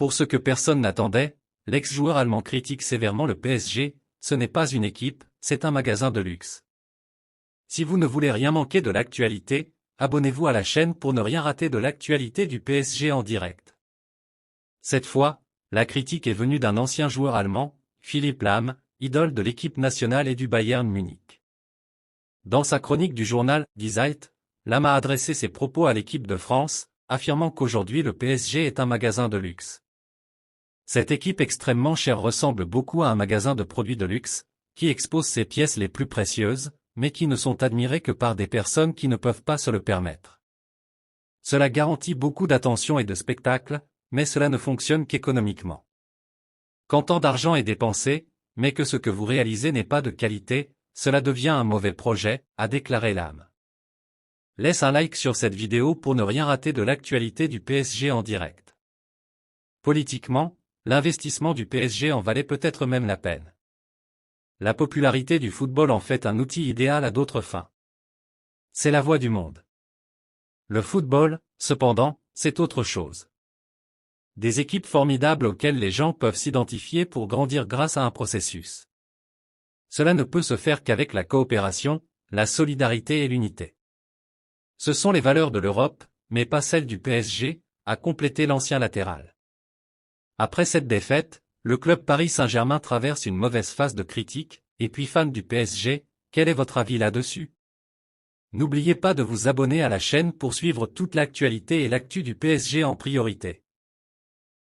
Pour ce que personne n'attendait, l'ex-joueur allemand critique sévèrement le PSG, ce n'est pas une équipe, c'est un magasin de luxe. Si vous ne voulez rien manquer de l'actualité, abonnez-vous à la chaîne pour ne rien rater de l'actualité du PSG en direct. Cette fois, la critique est venue d'un ancien joueur allemand, Philipp Lahm, idole de l'équipe nationale et du Bayern Munich. Dans sa chronique du journal Die Zeit, Lahm a adressé ses propos à l'équipe de France, affirmant qu'aujourd'hui le PSG est un magasin de luxe. Cette équipe extrêmement chère ressemble beaucoup à un magasin de produits de luxe, qui expose ses pièces les plus précieuses, mais qui ne sont admirées que par des personnes qui ne peuvent pas se le permettre. Cela garantit beaucoup d'attention et de spectacle, mais cela ne fonctionne qu'économiquement. Quand tant d'argent est dépensé, mais que ce que vous réalisez n'est pas de qualité, cela devient un mauvais projet, a déclaré Lahm. Laisse un like sur cette vidéo pour ne rien rater de l'actualité du PSG en direct. Politiquement, l'investissement du PSG en valait peut-être même la peine. La popularité du football en fait un outil idéal à d'autres fins. C'est la voie du monde. Le football, cependant, c'est autre chose. Des équipes formidables auxquelles les gens peuvent s'identifier pour grandir grâce à un processus. Cela ne peut se faire qu'avec la coopération, la solidarité et l'unité. Ce sont les valeurs de l'Europe, mais pas celles du PSG, a complété l'ancien latéral. Après cette défaite, le club Paris Saint-Germain traverse une mauvaise phase de critique, et puis fans du PSG, quel est votre avis là-dessus? N'oubliez pas de vous abonner à la chaîne pour suivre toute l'actualité et l'actu du PSG en priorité.